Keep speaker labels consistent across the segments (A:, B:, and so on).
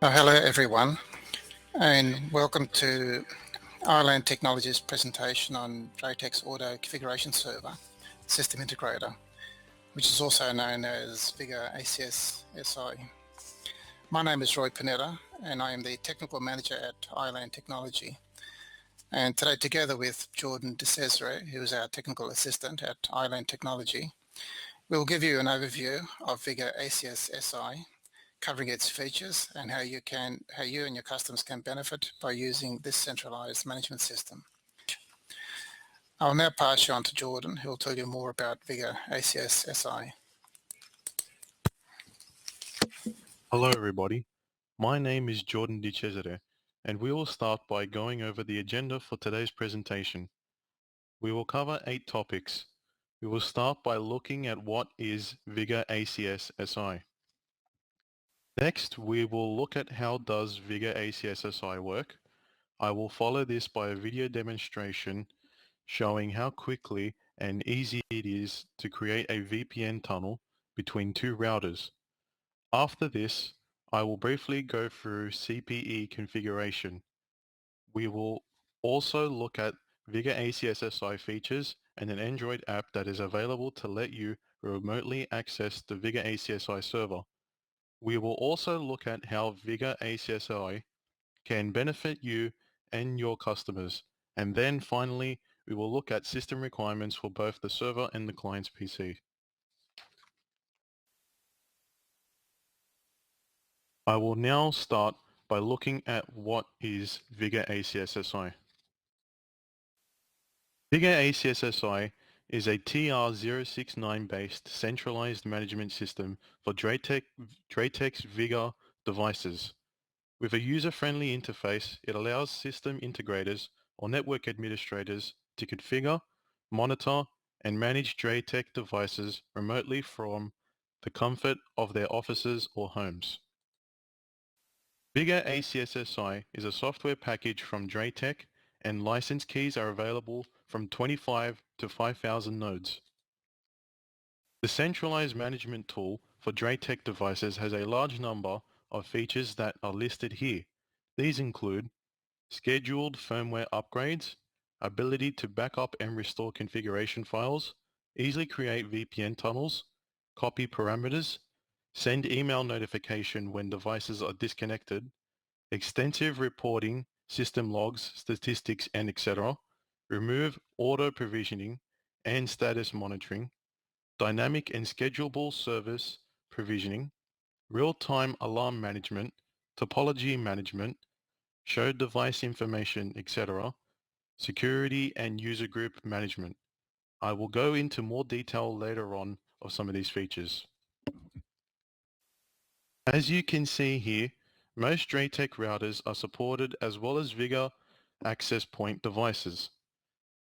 A: Hello everyone, and welcome to ILAN Technologies presentation on DrayTek's Auto Configuration Server, System Integrator, which is also known as Vigor ACS SI. My name is Roy Panetta, and I am the Technical Manager at ILAN Technology. And today, together with Jordan DeCesare, who is our Technical Assistant at ILAN Technology, we will give you an overview of Vigor ACS SI, covering its features and how you and your customers can benefit by using this centralized management system. I'll now pass you on to Jordan, who will tell you more about Vigor ACS SI.
B: Hello everybody, my name is Jordan DeCesare, and we will start by going over the agenda for today's presentation. We will cover 8 topics. We will start by looking at what is Vigor ACS SI. Next, we will look at how does Vigor ACS SI work. I will follow this by a video demonstration showing how quickly and easy it is to create a VPN tunnel between 2 routers. After this, I will briefly go through CPE configuration. We will also look at Vigor ACS SI features and an Android app that is available to let you remotely access the Vigor ACS SI server. We will also look at how Vigor ACS SI can benefit you and your customers. And then finally, we will look at system requirements for both the server and the client's PC. I will now start by looking at what is Vigor ACS SI. Vigor ACS SI is a TR069 based centralized management system for DrayTek's Vigor devices. With a user-friendly interface, it allows system integrators or network administrators to configure, monitor, and manage DrayTek devices remotely from the comfort of their offices or homes. Vigor ACS SI is a software package from DrayTek, and license keys are available from 25 to 5,000 nodes. The centralized management tool for DrayTek devices has a large number of features that are listed here. These include scheduled firmware upgrades, ability to backup and restore configuration files, easily create VPN tunnels, copy parameters, send email notification when devices are disconnected, extensive reporting, system logs, statistics, and etc., remove auto provisioning and status monitoring, dynamic and schedulable service provisioning, real-time alarm management, topology management, show device information, etc., security and user group management. I will go into more detail later on of some of these features. As you can see here, most DrayTek routers are supported as well as Vigor access point devices.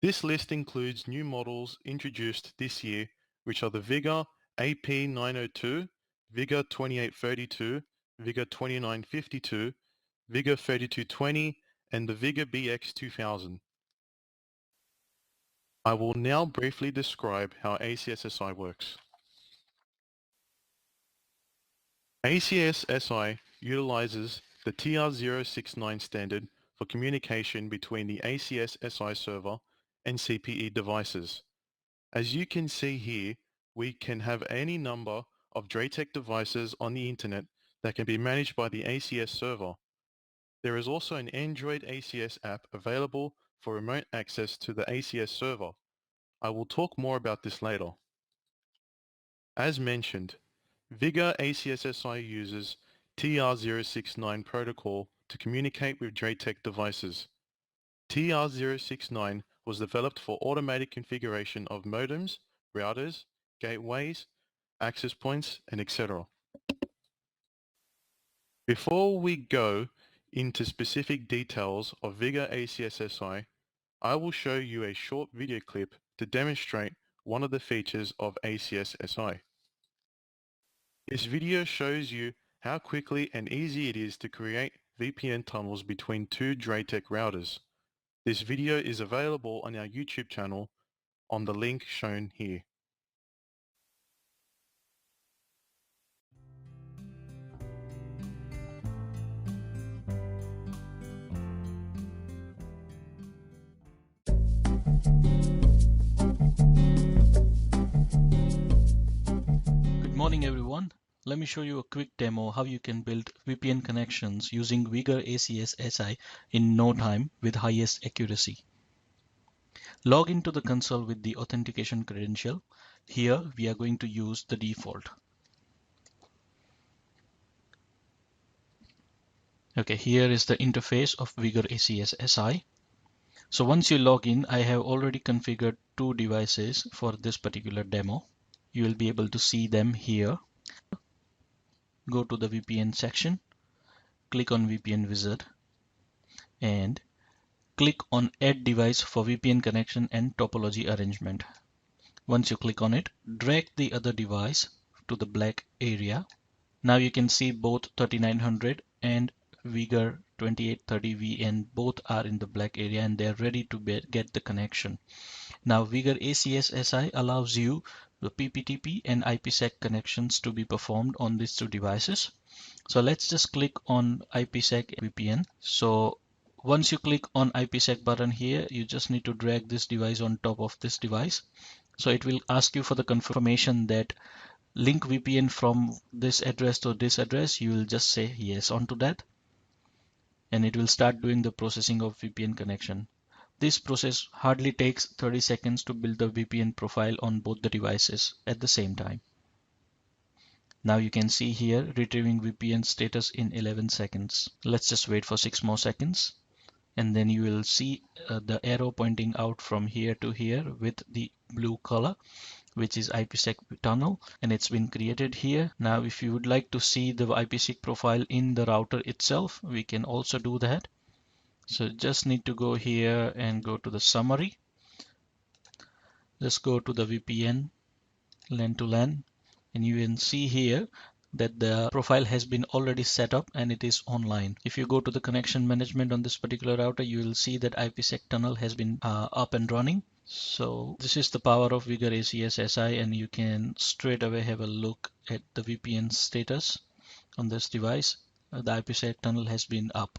B: This list includes new models introduced this year, which are the Vigor AP902, Vigor 2832, Vigor 2952, Vigor 3220, and the Vigor BX2000. I will now briefly describe how ACS SI works. ACS SI utilizes the TR069 standard for communication between the ACS SI server and CPE devices. As you can see here, we can have any number of DrayTek devices on the internet that can be managed by the ACS server. There is also an Android ACS app available for remote access to the ACS server. I will talk more about this later. As mentioned, Vigor ACS SI uses TR069 protocol to communicate with DrayTek devices. TR069 was developed for automatic configuration of modems, routers, gateways, access points, and etc. Before we go into specific details of Vigor ACS SI, I will show you a short video clip to demonstrate one of the features of ACS SI. This video shows you how quickly and easy it is to create VPN tunnels between 2 DrayTek routers. This video is available on our YouTube channel on the link shown here.
C: Good morning everyone. Let me show you a quick demo how you can build VPN connections using Vigor ACS SI in no time with highest accuracy. Log into the console with the authentication credential. Here we are going to use the default. Okay, here is the interface of Vigor ACS SI. So once you log in, I have already configured two devices for this particular demo. You will be able to see them here. Go to the VPN section, click on VPN wizard and click on Add Device for VPN connection and topology arrangement. Once you click on it, drag the other device to the black area. Now you can see both 3900 and Vigor 2830VN both are in the black area and they are ready to get the connection. Now Vigor ACS SI allows you the PPTP and IPsec connections to be performed on these two devices. So let's just click on IPsec VPN. So once you click on IPsec button here, you just need to drag this device on top of this device. So it will ask you for the confirmation that link VPN from this address to this address. You will just say yes onto that. And it will start doing the processing of VPN connection. This process hardly takes 30 seconds to build the VPN profile on both the devices at the same time. Now you can see here retrieving VPN status in 11 seconds. Let's just wait for 6 more seconds. And then you will see the arrow pointing out from here to here with the blue color, which is IPsec tunnel, and it's been created here. Now if you would like to see the IPsec profile in the router itself, we can also do that. So just need to go here and go to the summary. Let's go to the VPN LAN to LAN, and you can see here that the profile has been already set up and it is online. If you go to the connection management on this particular router, you will see that IPsec tunnel has been up and running. So this is the power of Vigor ACS SI, and you can straight away have a look at the VPN status on this device. The IPsec tunnel has been up.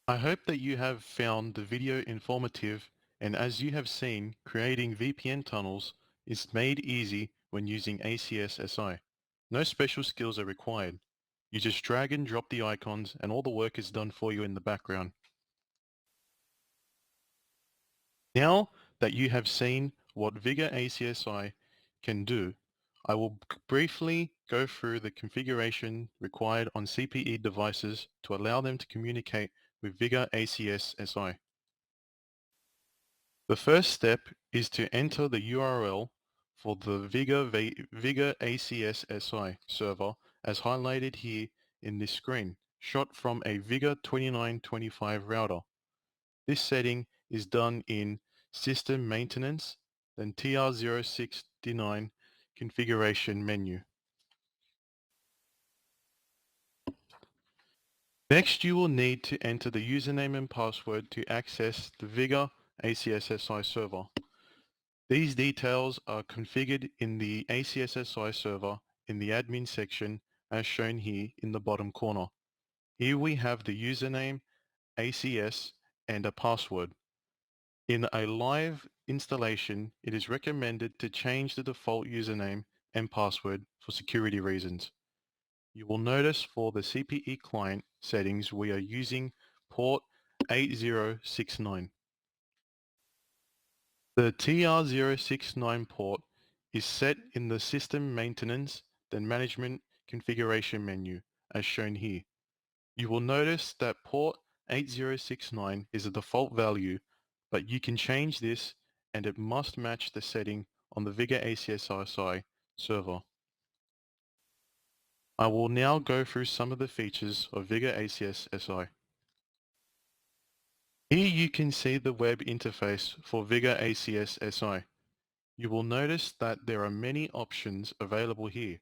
B: I hope that you have found the video informative, and as you have seen, creating VPN tunnels is made easy when using ACS SI. No special skills are required. You just drag and drop the icons and all the work is done for you in the background. Now that you have seen what Vigor ACS SI can do, I will briefly go through the configuration required on CPE devices to allow them to communicate with Vigor ACS SI. The first step is to enter the URL for the Vigor ACS SI server as highlighted here in this screen, shot from a Vigor 2925 router. This setting is done in System Maintenance, then TR06D9 configuration menu. Next, you will need to enter the username and password to access the Vigor ACS SI server. These details are configured in the ACS SI server in the admin section as shown here in the bottom corner. Here we have the username, ACS, and a password. In a live installation, it is recommended to change the default username and password for security reasons. You will notice for the CPE client settings we are using port 8069. The TR069 port is set in the System Maintenance, then Management configuration menu, as shown here. You will notice that port 8069 is a default value, but you can change this and it must match the setting on the Vigor ACS SI server. I will now go through some of the features of Vigor ACS SI. Here you can see the web interface for Vigor ACS SI. You will notice that there are many options available here.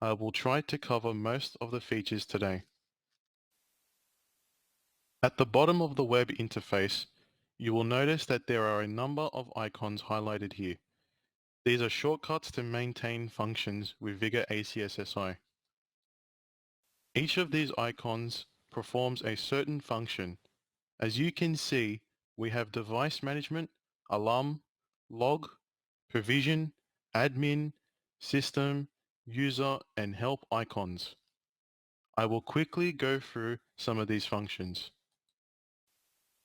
B: I will try to cover most of the features today. At the bottom of the web interface, you will notice that there are a number of icons highlighted here. These are shortcuts to maintain functions with Vigor ACS SI. Each of these icons performs a certain function. As you can see, we have device management, alarm, log, provision, admin, system, user, and help icons. I will quickly go through some of these functions.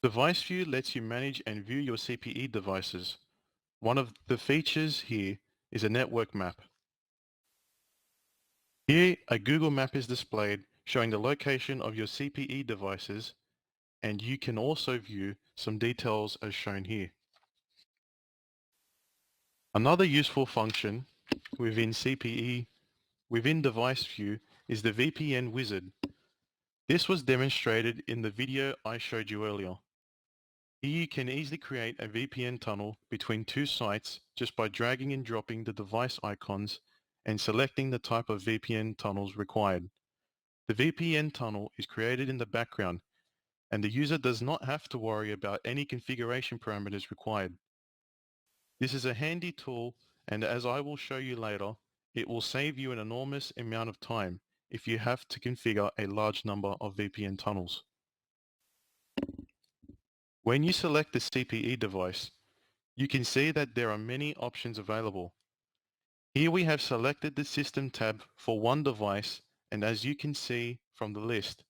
B: Device View lets you manage and view your CPE devices. One of the features here is a network map. Here, a Google map is displayed showing the location of your CPE devices, and you can also view some details as shown here. Another useful function within CPE, within Device View, is the VPN wizard. This was demonstrated in the video I showed you earlier. Here you can easily create a VPN tunnel between two sites just by dragging and dropping the device icons and selecting the type of VPN tunnels required. The VPN tunnel is created in the background, and the user does not have to worry about any configuration parameters required. This is a handy tool, and as I will show you later, it will save you an enormous amount of time if you have to configure a large number of VPN tunnels. When you select the CPE device, you can see that there are many options available. Here we have selected the System tab for one device, and as you can see from the list,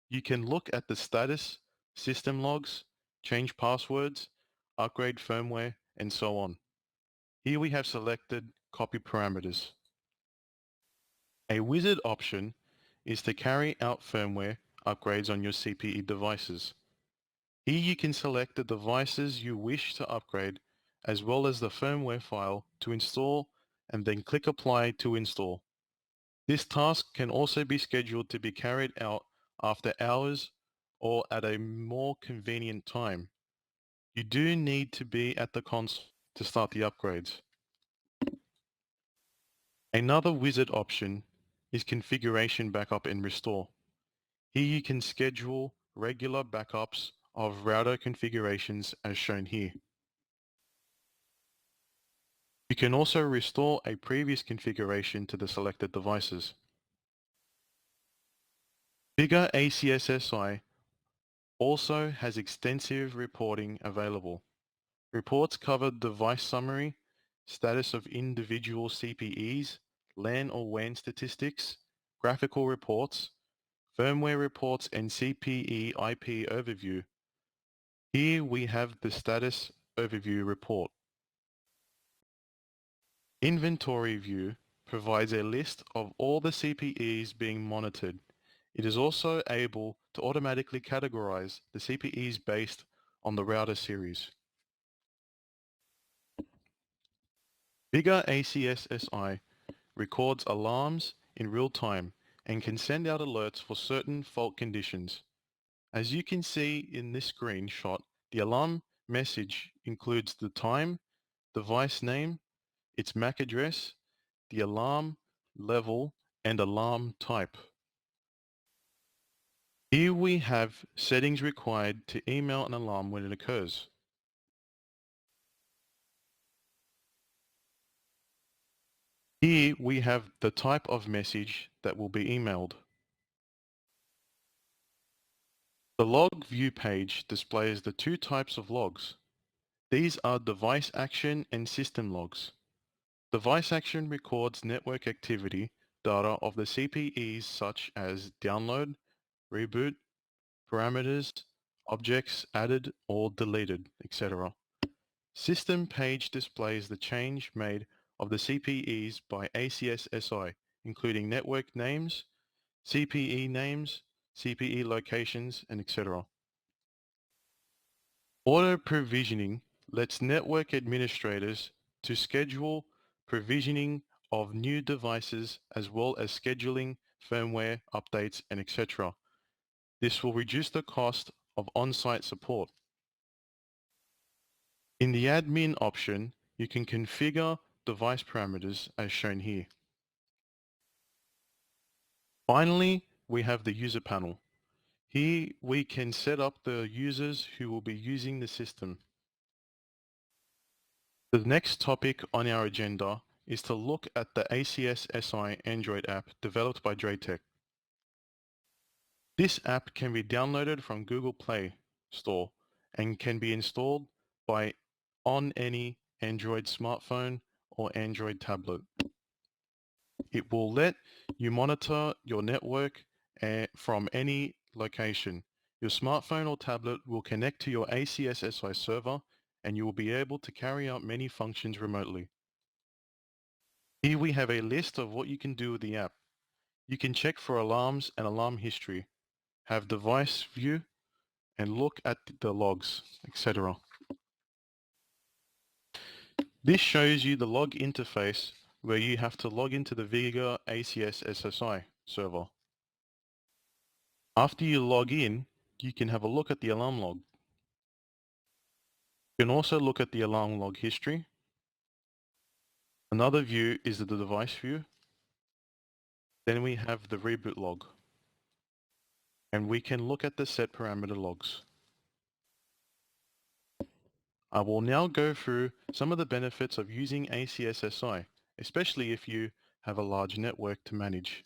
B: you can look at the status, system logs, change passwords, upgrade firmware, and so on. Here we have selected copy parameters. A wizard option is to carry out firmware upgrades on your CPE devices. Here you can select the devices you wish to upgrade as well as the firmware file to install and then click Apply to install. This task can also be scheduled to be carried out after hours or at a more convenient time. You do need to be at the console to start the upgrades. Another wizard option is Configuration Backup and Restore. Here you can schedule regular backups of router configurations as shown here. You can also restore a previous configuration to the selected devices. Vigor ACS SI also has extensive reporting available. Reports cover device summary, status of individual CPEs, LAN or WAN statistics, graphical reports, firmware reports, and CPE IP overview. Here we have the status overview report. Inventory view provides a list of all the CPEs being monitored. It is also able to automatically categorize the CPEs based on the router series. Vigor ACS SI records alarms in real time and can send out alerts for certain fault conditions. As you can see in this screenshot, the alarm message includes the time, device name, its MAC address, the alarm level, and alarm type. Here we have settings required to email an alarm when it occurs. Here we have the type of message that will be emailed. The log view page displays the two types of logs. These are device action and system logs. Device action records network activity data of the CPEs such as download, reboot, parameters, objects added or deleted, etc. System page displays the change made of the CPEs by ACS SI, including network names, CPE names, CPE locations, and etc. Auto provisioning lets network administrators to schedule provisioning of new devices as well as scheduling firmware updates and etc. This will reduce the cost of on-site support. In the admin option, you can configure device parameters as shown here. Finally, we have the user panel. Here we can set up the users who will be using the system. The next topic on our agenda is to look at the ACS SI Android app developed by DrayTek. This app can be downloaded from Google Play Store and can be installed on any Android smartphone or Android tablet. It will let you monitor your network from any location. Your smartphone or tablet will connect to your ACS SI server and you will be able to carry out many functions remotely. Here we have a list of what you can do with the app. You can check for alarms and alarm history, have device view, and look at the logs, etc. This shows you the log interface where you have to log into the Vigor ACS SI server. After you log in, you can have a look at the alarm log. You can also look at the alarm log history. Another view is the device view. Then we have the reboot log. And we can look at the set parameter logs. I will now go through some of the benefits of using ACS SI, especially if you have a large network to manage.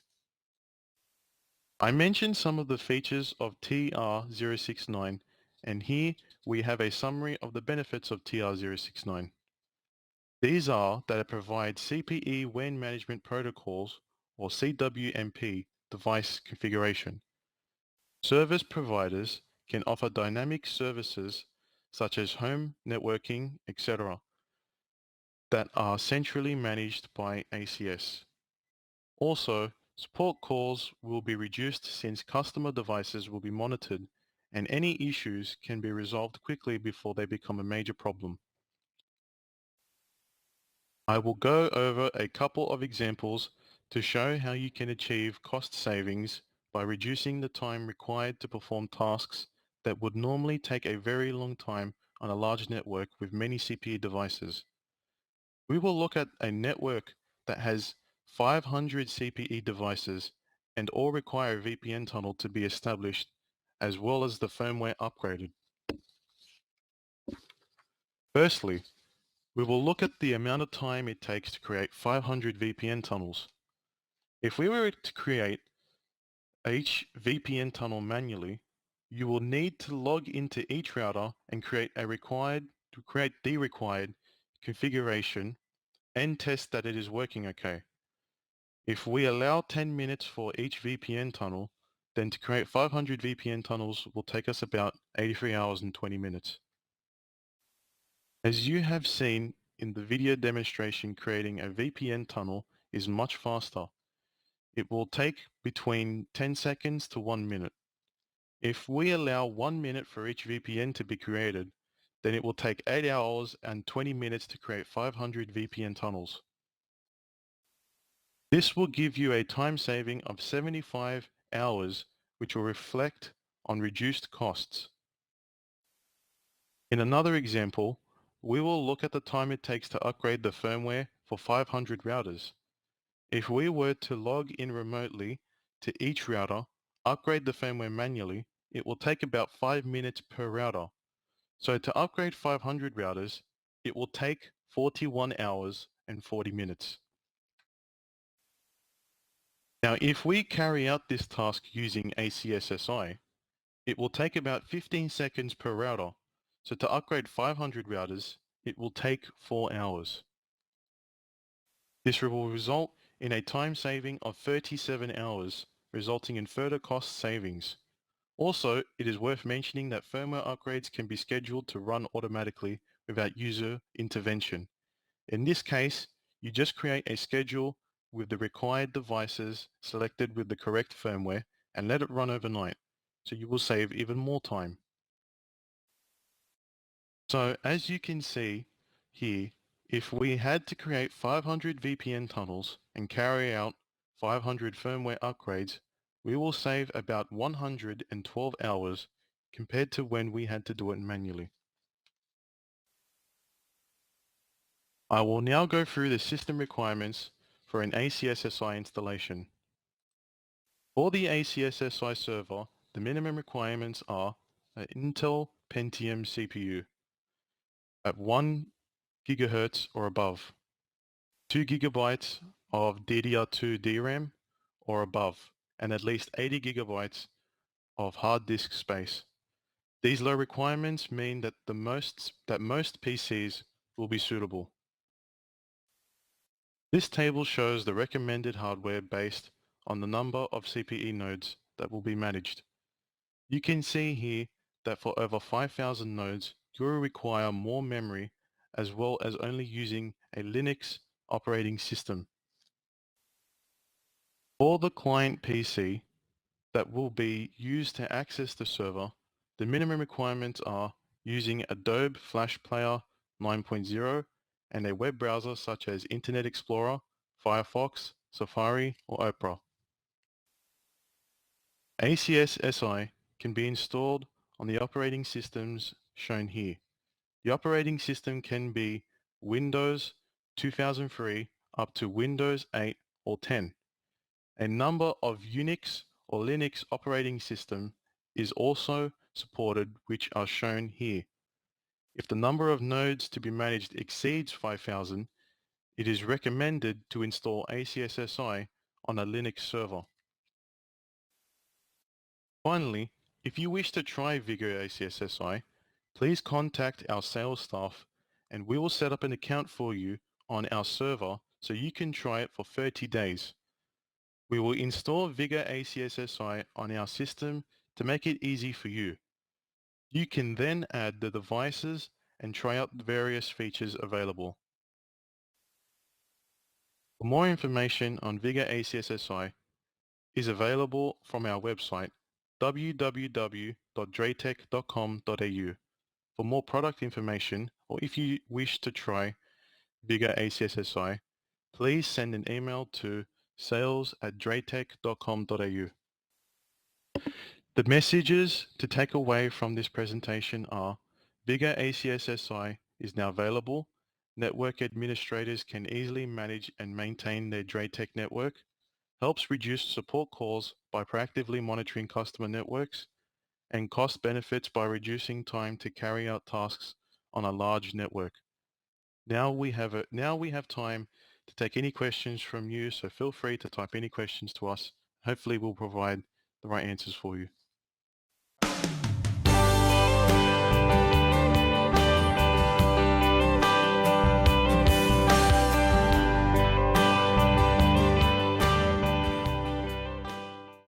B: I mentioned some of the features of TR069, and here we have a summary of the benefits of TR069. These are that it provides CPE WAN Management Protocols, or CWMP, device configuration. Service providers can offer dynamic services such as home networking, etc., that are centrally managed by ACS. Also, support calls will be reduced since customer devices will be monitored and any issues can be resolved quickly before they become a major problem. I will go over a couple of examples to show how you can achieve cost savings by reducing the time required to perform tasks that would normally take a very long time on a large network with many CPU devices. We will look at a network that has 500 CPE devices and all require a VPN tunnel to be established, as well as the firmware upgraded. Firstly, we will look at the amount of time it takes to create 500 VPN tunnels. If we were to create each VPN tunnel manually, you will need to log into each router and create the required configuration and test that it is working okay. If we allow 10 minutes for each VPN tunnel, then to create 500 VPN tunnels will take us about 83 hours and 20 minutes. As you have seen in the video demonstration, creating a VPN tunnel is much faster. It will take between 10 seconds to 1 minute. If we allow 1 minute for each VPN to be created, then it will take 8 hours and 20 minutes to create 500 VPN tunnels. This will give you a time saving of 75 hours, which will reflect on reduced costs. In another example, we will look at the time it takes to upgrade the firmware for 500 routers. If we were to log in remotely to each router, upgrade the firmware manually, it will take about 5 minutes per router. So to upgrade 500 routers, it will take 41 hours and 40 minutes. Now, if we carry out this task using ACS SI, it will take about 15 seconds per router. So to upgrade 500 routers, it will take 4 hours. This will result in a time saving of 37 hours, resulting in further cost savings. Also, it is worth mentioning that firmware upgrades can be scheduled to run automatically without user intervention. In this case, you just create a schedule with the required devices selected with the correct firmware and let it run overnight, so you will save even more time. So as you can see here, if we had to create 500 VPN tunnels and carry out 500 firmware upgrades, we will save about 112 hours compared to when we had to do it manually. I will now go through the system requirements for an ACS SI installation. For the ACS SI server, the minimum requirements are an Intel Pentium CPU at 1 GHz or above, 2 GB of DDR2 DRAM or above, and at least 80 GB of hard disk space. These low requirements mean that most PCs will be suitable. This table shows the recommended hardware based on the number of CPE nodes that will be managed. You can see here that for over 5,000 nodes, you will require more memory as well as only using a Linux operating system. For the client PC that will be used to access the server, the minimum requirements are using Adobe Flash Player 9.0 and a web browser such as Internet Explorer, Firefox, Safari, or Opera. ACS SI can be installed on the operating systems shown here. The operating system can be Windows 2003 up to Windows 8 or 10. A number of Unix or Linux operating system is also supported, which are shown here. If the number of nodes to be managed exceeds 5,000, it is recommended to install ACS SI on a Linux server. Finally, if you wish to try Vigor ACS SI, please contact our sales staff and we will set up an account for you on our server so you can try it for 30 days. We will install Vigor ACS SI on our system to make it easy for you. You can then add the devices and try out the various features available. For more information on Vigor ACS SI is available from our website www.draytek.com.au. For more product information, or if you wish to try Vigor ACS SI, please send an email to sales@draytek.com.au. The messages to take away from this presentation are: Vigor ACS SI is now available. Network administrators can easily manage and maintain their DrayTek network. Helps reduce support calls by proactively monitoring customer networks, and cost benefits by reducing time to carry out tasks on a large network. Now we have time to take any questions from you, so feel free to type any questions to us. Hopefully we'll provide the right answers for you.